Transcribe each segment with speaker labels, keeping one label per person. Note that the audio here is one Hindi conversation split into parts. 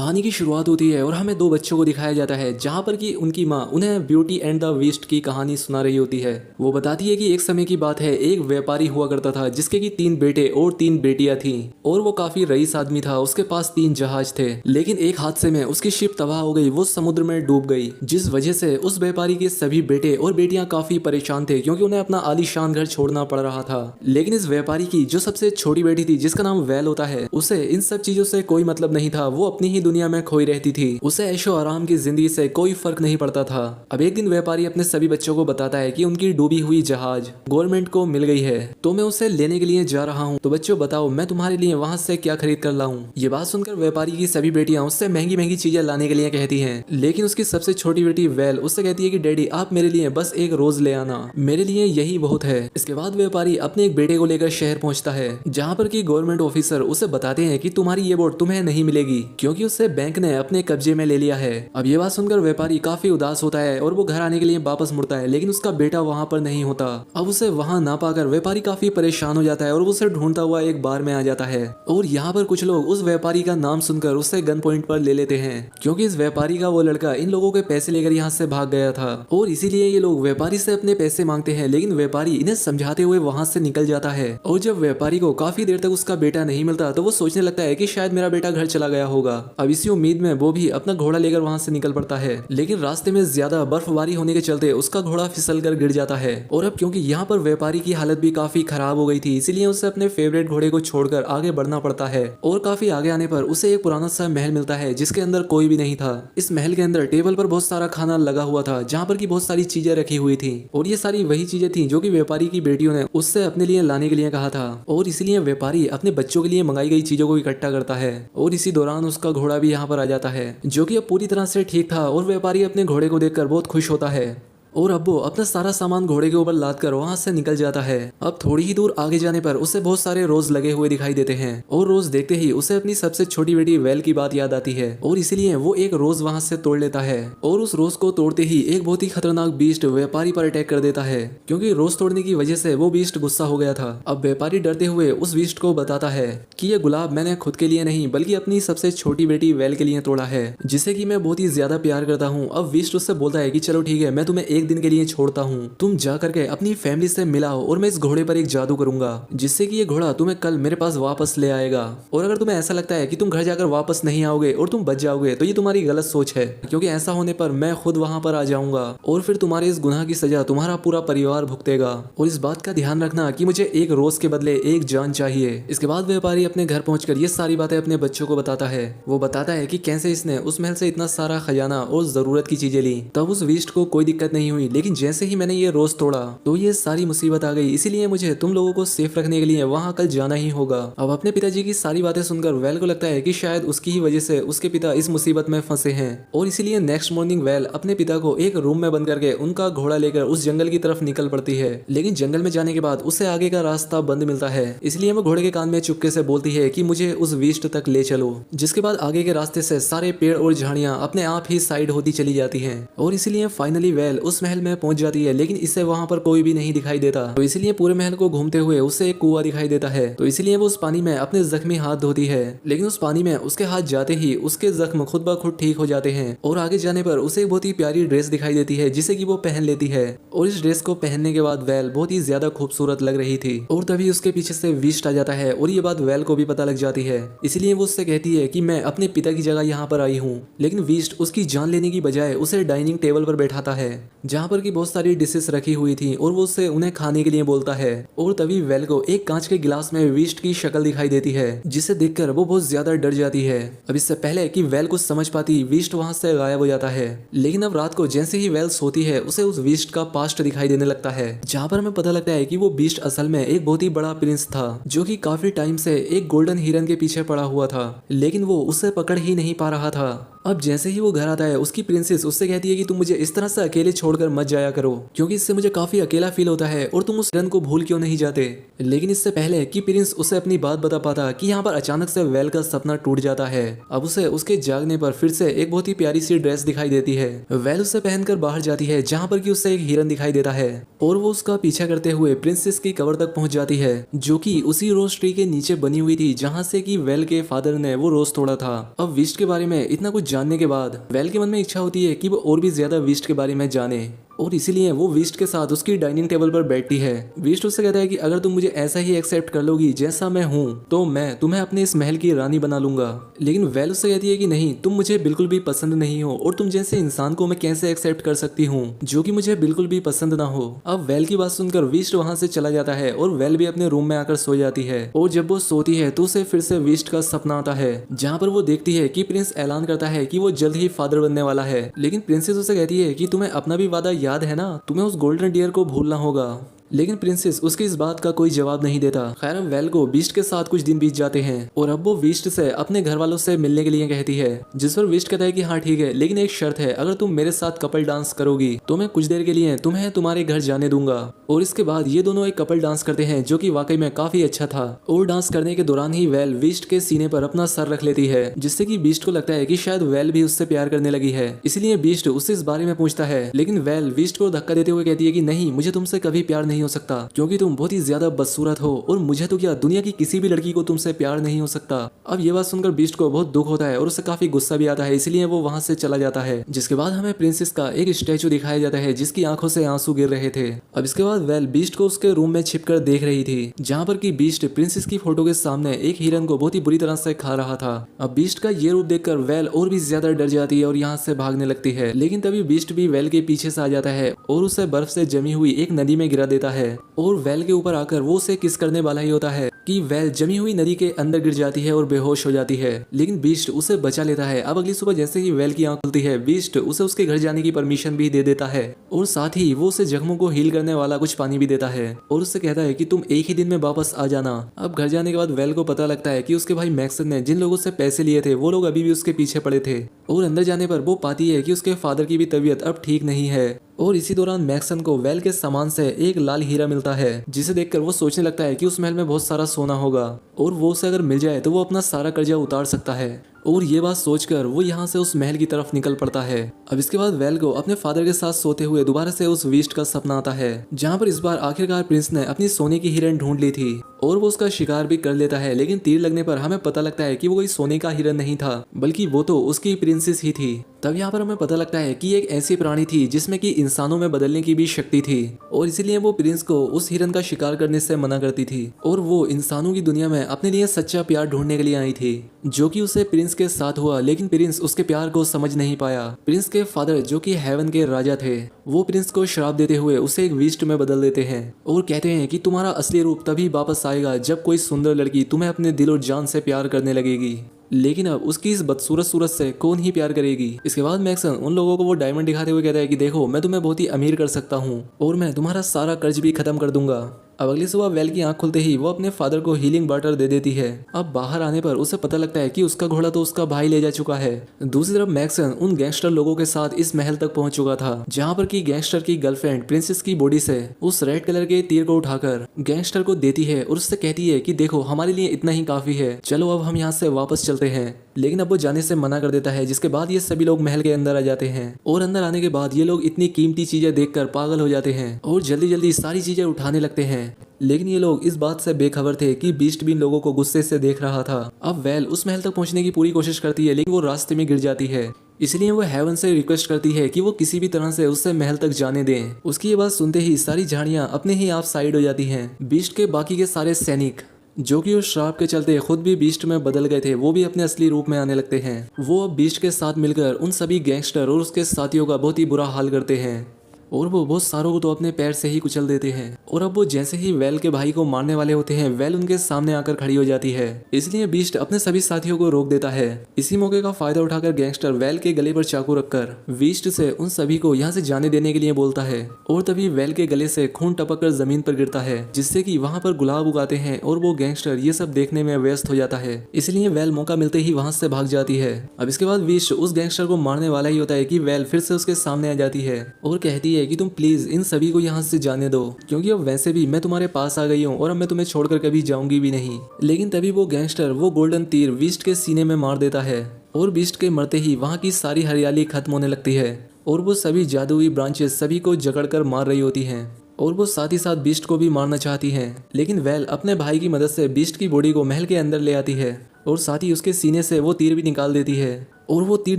Speaker 1: कहानी की शुरुआत होती है और हमें दो बच्चों को दिखाया जाता है जहाँ पर कि उनकी माँ उन्हें ब्यूटी एंड द बीस्ट की कहानी सुना रही होती है। वो बताती है कि एक समय की बात है, एक व्यापारी हुआ करता था जिसके की 3 बेटे और 3 बेटियां थीं और वो काफी रईस आदमी था। उसके पास 3 जहाज थे, लेकिन एक हादसे में उसकी शिप तबाह हो गई, वो समुद्र में डूब गई, जिस वजह से उस व्यापारी के सभी बेटे और बेटियां काफी परेशान थे क्योंकि उन्हें अपना आलीशान घर छोड़ना पड़ रहा था। लेकिन इस व्यापारी की जो सबसे छोटी बेटी थी जिसका नाम वैल होता है, उसे इन सब चीजों से कोई मतलब नहीं था। वो अपनी ही दुनिया में खोई रहती थी, उसे ऐशो आराम की जिंदगी से कोई फर्क नहीं पड़ता था। अब एक दिन व्यापारी अपने सभी बच्चों को बताता है कि उनकी डूबी हुई जहाज गवर्नमेंट को मिल गई है, तो मैं उसे लेने के लिए जा रहा हूँ। तो बच्चों बताओ मैं तुम्हारे लिए वहाँ से क्या खरीद कर लाऊं। ये बात सुनकर व्यापारी की सभी बेटियां उससे महंगी महंगी चीजें लाने के लिए कहती हैं, लेकिन उसकी सबसे छोटी बेटी वैल उससे कहती है कि डैडी आप मेरे लिए बस एक रोज ले आना, मेरे लिए यही बहुत है। इसके बाद व्यापारी अपने एक बेटे को लेकर शहर पहुंचता है जहाँ पर की गवर्नमेंट ऑफिसर उसे बताते हैं कि तुम्हारी ये बोट तुम्हें नहीं मिलेगी क्योंकि उसे बैंक ने अपने कब्जे में ले लिया है। अब ये बात सुनकर व्यापारी काफी उदास होता है और वो घर आने के लिए वापस मुड़ता है, लेकिन उसका बेटा वहाँ पर नहीं होता। अब उसे वहाँ ना पाकर व्यापारी काफी परेशान हो जाता है और वो उसे ढूंढता हुआ एक बार में आ जाता है। और यहाँ पर कुछ लोग उस व्यापारी का नाम सुनकर उससे गन पॉइंट पर ले लेते हैं क्योंकि इस व्यापारी का वो लड़का इन लोगों के पैसे लेकर यहाँ से भाग गया था और इसीलिए ये लोग व्यापारी से अपने पैसे मांगते हैं, लेकिन व्यापारी इन्हें समझाते हुए वहाँ से निकल जाता है। और जब व्यापारी को काफी देर तक उसका बेटा नहीं मिलता तो वो सोचने लगता है कि शायद मेरा बेटा घर चला गया होगा। अब इसी उम्मीद में वो भी अपना घोड़ा लेकर वहाँ से निकल पड़ता है, लेकिन रास्ते में ज्यादा बर्फबारी होने के चलते उसका घोड़ा फिसल कर गिर जाता है। और अब क्योंकि यहाँ पर व्यापारी की हालत भी काफी खराब हो गई थी, इसीलिए उसे अपने फेवरेट घोड़े को छोड़कर आगे बढ़ना पड़ता है। और काफी आगे आने पर उसे एक पुराना सा महल मिलता है जिसके अंदर कोई भी नहीं था। इस महल के अंदर टेबल पर बहुत सारा खाना लगा हुआ था जहाँ पर की बहुत सारी चीजें रखी हुई थी और ये सारी वही चीजें थी जो कि व्यापारी की बेटियों ने उससे अपने लिए लाने के लिए कहा था। और इसीलिए व्यापारी अपने बच्चों के लिए मंगाई गई चीजों को इकट्ठा करता है और इसी दौरान उसका घोड़ा भी यहाँ पर आ जाता है जो कि अब पूरी तरह से ठीक था। और व्यापारी अपने घोड़े को देखकर बहुत खुश होता है और अब वो अपना सारा सामान घोड़े के ऊपर लाद कर वहाँ से निकल जाता है। अब थोड़ी ही दूर आगे जाने पर उसे बहुत सारे रोज लगे हुए दिखाई देते हैं और रोज देखते ही उसे अपनी सबसे छोटी बेटी वैल की बात याद आती है और इसीलिए वो एक रोज वहाँ से तोड़ लेता है। और उस रोज को तोड़ते ही एक बहुत ही खतरनाक बीस्ट व्यापारी पर अटैक कर देता है क्योंकि रोज तोड़ने की वजह से वो बीस्ट गुस्सा हो गया था। अब व्यापारी डरते हुए उस बीस्ट को बताता है कि ये गुलाब मैंने खुद के लिए नहीं बल्कि अपनी सबसे छोटी बेटी वैल के लिए तोड़ा है, जिसे कि मैं बहुत ही ज्यादा प्यार करता हूँ। अब बीस्ट उससे बोलता है कि चलो ठीक है, मैं तुम्हें एक दिन के लिए छोड़ता हूँ, तुम जा करके अपनी फैमिली से मिलाओ और मैं इस घोड़े पर एक जादू करूंगा जिससे कि ये घोड़ा तुम्हें कल मेरे पास वापस ले आएगा। और अगर तुम्हें ऐसा लगता है कि तुम घर जाकर वापस नहीं आओगे और तुम बच जाओगे तो ये तुम्हारी गलत सोच है, क्योंकि ऐसा होने पर मैं खुद वहां पर आ जाऊंगा और फिर तुम्हारे इस गुनाह की सजा तुम्हारा पूरा परिवार भुगतेगा। और इस बात का ध्यान रखना कि मुझे एक रोज के बदले एक जान चाहिए। इसके बाद व्यापारी अपने घर पहुंचकर ये सारी बातें अपने बच्चों को बताता है। वो बताता है कि कैसे इसने उस महल से इतना सारा खजाना और जरूरत की चीजें ली, तब उस बीस्ट को कोई दिक्कत नहीं हुई, लेकिन जैसे ही मैंने ये रोज तोड़ा तो ये सारी मुसीबत आ गई, इसीलिए मुझे तुम लोगों को सेफ रखने के लिए वहां कल जाना ही होगा। अब अपने पिताजी की सारी बातें सुनकर वैल को लगता है कि शायद उसकी ही वजह से उसके पिता इस मुसीबत में फंसे हैं और इसीलिए नेक्स्ट मॉर्निंग वैल अपने पिता को एक रूम में बंद करके उनका घोड़ा लेकर उस जंगल की तरफ निकल पड़ती है। लेकिन जंगल में जाने के बाद उसे आगे का रास्ता बंद मिलता है, इसलिए वो घोड़े के कान में चुपके से बोलती है कि मुझे उस बीस्ट तक ले चलो, जिसके बाद आगे के रास्ते से सारे पेड़ और झाड़ियां अपने आप ही साइड होती चली जाती हैं। और इसीलिए फाइनली वैल उस महल में पहुंच जाती है, लेकिन इससे वहां पर कोई भी नहीं दिखाई देता। तो इसलिए पूरे महल को घूमते हुए उसे एक कुआं दिखाई देता है, तो इसलिए वो उस पानी में अपने जख्मी हाथ धोती है, लेकिन उस पानी में उसके हाथ जाते ही उसके जख्म खुद ब खुद ठीक हो जाते हैं। और आगे जाने पर उसे एक बहुत ही प्यारी ड्रेस दिखाई देती है जिसे कि वो पहन लेती है और इस ड्रेस को पहनने के बाद वैल बहुत ही ज्यादा खूबसूरत लग रही थी। और तभी उसके पीछे से बीस्ट आ जाता है और ये बात वैल को भी पता लग जाती है, इसलिए वो उससे कहती है कि मैं अपने पिता की जगह यहाँ पर आई हूँ। लेकिन बीस्ट उसकी जान लेने की बजाय उसे डाइनिंग टेबल पर बैठाता है जहाँ पर की बहुत सारी डिशेस रखी हुई थी और वो उससे उन्हें खाने के लिए बोलता है। और तभी वैल को एक कांच के गिलास में बीस्ट की शक्ल दिखाई देती है जिसे देखकर वो बहुत ज्यादा डर जाती है। अब इससे पहले कि वैल कुछ समझ पाती बीस्ट वहां से गायब हो जाता है। लेकिन अब रात को जैसे ही वैल सोती है उसे उस बीस्ट का पास्ट दिखाई देने लगता है, जहाँ पर हमें पता लगता है कि वो बीस्ट असल में एक बहुत ही बड़ा प्रिंस था जो कि काफी टाइम से एक गोल्डन हिरन के पीछे पड़ा हुआ था, लेकिन वो उसे पकड़ ही नहीं पा रहा था। अब जैसे ही वो घर आता है उसकी प्रिंसेस उससे कहती है कि तुम मुझे इस तरह से अकेले छोड़कर मत जाया करो, क्योंकि इससे मुझे काफी अकेला फील होता है और तुम उस हिरन को भूल क्यों नहीं जाते। लेकिन इससे पहले कि प्रिंस उसे अपनी बात बता पाता कि यहाँ पर अचानक से वेल का सपना टूट जाता है। अब उसे उसके जागने पर फिर से एक बहुत ही प्यारी सी ड्रेस दिखाई देती है। वेल उसे पहनकर बाहर जाती है जहाँ पर कि उससे एक हिरन दिखाई देता है और वो उसका पीछा करते हुए प्रिंसेस की कबर तक पहुंच जाती है, जो कि उसी रोज ट्री के नीचे बनी हुई थी जहाँ से कि वेल के फादर ने वो रोज तोड़ा था। अब विस्ट के बारे में इतना कुछ जानने के बाद वेल के मन में इच्छा होती है कि वो और भी ज्यादा विस्ट के बारे में जाने, और इसीलिए वो विस्ट के साथ उसकी डाइनिंग टेबल पर बैठती है। विस्ट उससे कहता है कि अगर तुम मुझे ऐसा ही एक्सेप्ट कर लोगी जैसा मैं हूँ तो मैं तुम्हें अपने इस महल की रानी बना लूंगा। लेकिन वेल उससे कहती है कि नहीं, तुम मुझे बिल्कुल भी पसंद नहीं हो और तुम जैसे इंसान को मैं कैसे एक्सेप्ट कर सकती हूँ जो कि मुझे बिल्कुल भी पसंद ना हो। अब वेल की बात सुनकर विस्ट वहाँ से चला जाता है और वेल भी अपने रूम में आकर सो जाती है। और जब वो सोती है तो उसे फिर से विस्ट का सपना आता है जहाँ पर वो देखती है कि प्रिंस ऐलान करता है कि वो जल्द ही फादर बनने वाला है। लेकिन प्रिंसेस उसे कहती है कि तुम्हें अपना भी वादा याद है ना, तुम्हें उस गोल्डन डियर को भूलना होगा। लेकिन प्रिंसेस उसकी इस बात का कोई जवाब नहीं देता। खैर वेल को विस्ट के साथ कुछ दिन बीत जाते हैं और अब वो विस्ट से अपने घर वालों से मिलने के लिए कहती है, जिस पर विस्ट कहता है कि हाँ ठीक है, लेकिन एक शर्त है, अगर तुम मेरे साथ कपल डांस करोगी तो मैं कुछ देर के लिए तुम्हें तुम्हारे घर जाने दूंगा। और इसके बाद ये दोनों एक कपल डांस करते हैं जो कि वाकई में काफी अच्छा था। और डांस करने के दौरान ही वेल विस्ट के सीने पर अपना सर रख लेती है, जिससे कि विस्ट को लगता है कि शायद वेल भी उससे प्यार करने लगी है। इसलिए विस्ट उससे इस बारे में पूछता है, लेकिन वेल विस्ट को धक्का देते हुए कहती है कि नहीं, मुझे तुमसे कभी प्यार नहीं हो सकता, क्योंकि तुम बहुत ही ज्यादा बदसूरत हो और मुझे तो क्या दुनिया की किसी भी लड़की को तुमसे प्यार नहीं हो सकता। अब ये बात सुनकर बीस्ट को बहुत दुख होता है और उसे काफी गुस्सा भी आता है, इसलिए वो वहां से चला जाता है। जिसके बाद हमें प्रिंसेस का एक स्टैचू दिखाया जाता है जिसकी आंखों से आंसू गिर रहे थे। अब इसके बाद वेल बीस्ट को उसके रूम में छिपकर देख रही थी, जहाँ पर की बीस्ट प्रिंसेस की फोटो के सामने एक हिरन को बहुत ही बुरी तरह से खा रहा था। अब बीस्ट का ये रूप देखकर वेल और भी ज्यादा डर जाती है और यहाँ से भागने लगती है। लेकिन तभी बीस्ट भी वेल के पीछे से आ जाता है और उसे बर्फ से जमी हुई एक नदी में गिरा देता है और वेल के ऊपर आकर वो उसे किस करने वाला ही होता है कि वेल जमी हुई नदी के अंदर गिर जाती है और बेहोश हो जाती है। लेकिन बीस्ट उसे बचा लेता है। अब अगली सुबह जैसे ही वेल की आंख खुलती है, बीस्ट उसे उसके घर जाने की परमिशन भी दे देता है और साथ ही वो उसे जख्मों को हील करने वाला कुछ पानी भी देता है और उससे कहता है कि तुम एक ही दिन में वापस आ जाना। अब घर जाने के बाद वेल को पता लगता है कि उसके भाई मैक्सन ने जिन लोगों से पैसे लिए थे वो लोग अभी भी उसके पीछे पड़े थे और अंदर जाने पर वो पाती है कि उसके फादर की भी तबीयत अब ठीक नहीं है। और इसी दौरान मैक्सन को वेल के सामान से एक लाल हीरा मिलता है, जिसे देखकर वो सोचने लगता है कि उस महल में बहुत सारा सोना होगा और वो उसे अगर मिल जाए तो वो अपना सारा कर्जा उतार सकता है। और ये बात सोचकर वो यहाँ से उस महल की तरफ निकल पड़ता है। अब इसके बाद वेल को अपने फादर के साथ सोते हुए दोबारा से उस विस्ट का सपना आता है, जहाँ पर इस बार आखिरकार प्रिंस ने अपनी सोने की हिरन ढूंढ ली थी और वो उसका शिकार भी कर लेता है। लेकिन तीर लगने पर हमें पता लगता है कि वो कोई सोने का हिरन नहीं था, बल्कि वो तो उसकी प्रिंसेस ही थी। तब यहाँ पर हमें पता लगता है कि एक ऐसी प्राणी थी जिसमें कि इंसानों में बदलने की भी शक्ति थी और इसीलिए वो प्रिंस को उस हिरन का शिकार करने से मना करती थी और वो इंसानों की दुनिया में अपने लिए सच्चा प्यार ढूंढने के लिए आई थी, जो कि उसे प्रिंस के साथ हुआ। लेकिन प्रिंस उसके प्यार को समझ नहीं पाया। प्रिंस के फादर जो कि हेवन के राजा थे, वो प्रिंस को श्राप देते हुए उसे एक बीस्ट में बदल देते हैं और कहते हैं कि तुम्हारा असली रूप तभी वापस आएगा जब कोई सुंदर लड़की तुम्हें अपने दिल और जान से प्यार करने लगेगी। लेकिन अब उसकी इस बदसूरत सूरत से कौन ही प्यार करेगी। इसके बाद मैक्सन उन लोगों को वो डायमंड दिखाते हुए कहता है कि देखो, मैं तुम्हें बहुत ही अमीर कर सकता हूँ और मैं तुम्हारा सारा कर्ज भी खत्म कर दूंगा। अब अगली सुबह वेल की आंख खुलते ही वो अपने फादर को हीलिंग वाटर दे देती है। अब बाहर आने पर उसे पता लगता है कि उसका घोड़ा तो उसका भाई ले जा चुका है। दूसरी तरफ मैक्सन उन गैंगस्टर लोगों के साथ इस महल तक पहुंच चुका था, जहां पर की गैंगस्टर की गर्लफ्रेंड प्रिंसेस की बॉडी से उस रेड कलर के तीर को उठाकर गैंगस्टर को देती है और उससे कहती है कि देखो, हमारे लिए इतना ही काफी है, चलो अब हम यहाँ से वापस चलते हैं। लेकिन अब वो जाने से मना कर देता है, जिसके बाद ये सभी लोग महल के अंदर आ जाते हैं और अंदर आने के बाद ये लोग इतनी कीमती चीजें देखकर पागल हो जाते हैं और जल्दी जल्दी सारी चीजें उठाने लगते हैं। लेकिन ये लोग इस बात से बेखबर थे कि बीस्ट भी इन लोगों को गुस्से से देख रहा था। अब वेल उस महल तक पहुंचने की पूरी कोशिश करती है, लेकिन वो रास्ते में गिर जाती है। इसलिए वो हेवन से रिक्वेस्ट करती है कि वो किसी भी तरह से उससे महल तक जाने दें। उसकी ये बात सुनते ही सारी झाड़ियां अपने ही आप साइड हो जाती हैं। बीस्ट के बाकी के सारे सैनिक जो कि उस श्राप के चलते खुद भी बीस्ट में बदल गए थे, वो भी अपने असली रूप में आने लगते हैं। वो अब बीस्ट के साथ मिलकर उन सभी गैंगस्टर और उसके साथियों का बहुत ही बुरा हाल करते हैं। और वो बहुत सारों को तो अपने पैर से ही कुचल देते हैं। और अब वो जैसे ही वेल के भाई को मारने वाले होते हैं, वेल उनके सामने आकर खड़ी हो जाती है। इसलिए बीस्ट अपने सभी साथियों को रोक देता है। इसी मौके का फायदा उठाकर गैंगस्टर वेल के गले पर चाकू रखकर बीस्ट से उन सभी को यहाँ से जाने देने के लिए बोलता है। और तभी वेल के गले से खून टपक कर जमीन पर गिरता है, जिससे कि वहाँ पर गुलाब उगाते हैं और वो गैंगस्टर ये सब देखने में व्यस्त हो जाता है। इसलिए वेल मौका मिलते ही वहाँ से भाग जाती है। अब इसके बाद बीस्ट उस गैंगस्टर को मारने वाला ही होता है कि वेल फिर से उसके सामने आ जाती है और कहती है कि तुम प्लीज इन सभी को यहाँ से जाने दो, क्योंकि अब वैसे भी मैं तुम्हारे पास आ गई हूँ और अब मैं तुम्हें छोड़कर कभी जाऊंगी भी नहीं। लेकिन तभी वो गैंगस्टर वो गोल्डन तीर बीस्ट के सीने में मार देता है और बीस्ट के मरते ही वहाँ की सारी हरियाली खत्म होने लगती है और वो सभी जादुई ब्रांचेस सभी को जकड़कर मार रही होती हैं और वो साथ ही साथ बीस्ट को भी मारना चाहती हैं। लेकिन वेल अपने भाई की मदद से बीस्ट की बॉडी को महल के अंदर ले आती है और साथ ही उसके सीने से वो तीर भी निकाल देती है और वो तीर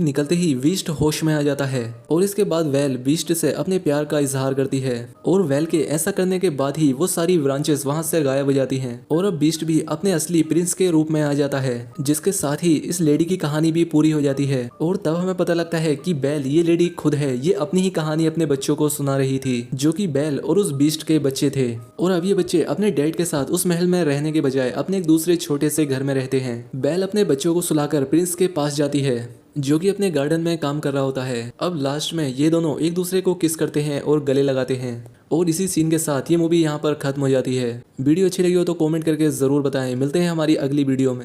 Speaker 1: निकलते ही बीस्ट होश में आ जाता है। और इसके बाद वेल बीस्ट से अपने प्यार का इजहार करती है और वेल के ऐसा करने के बाद ही वो सारी ब्रांचेस वहां से गायब हो जाती हैं और अब बीस्ट भी अपने असली प्रिंस के रूप में आ जाता है, जिसके साथ ही इस लेडी की कहानी भी पूरी हो जाती है। और तब हमें पता लगता है कि बेल ये लेडी खुद है, ये अपनी ही कहानी अपने बच्चों को सुना रही थी, जो कि बेल और उस बीस्ट के बच्चे थे। और अब ये बच्चे अपने डैड के साथ उस महल में रहने के बजाय अपने एक दूसरे छोटे से घर में रहते हैं। बेल अपने बच्चों को सुलाकर प्रिंस के पास जाती है, जो कि अपने गार्डन में काम कर रहा होता है। अब लास्ट में ये दोनों एक दूसरे को किस करते हैं और गले लगाते हैं और इसी सीन के साथ ये मूवी यहाँ पर खत्म हो जाती है। वीडियो अच्छी लगी हो तो कमेंट करके जरूर बताएं। मिलते हैं हमारी अगली वीडियो में।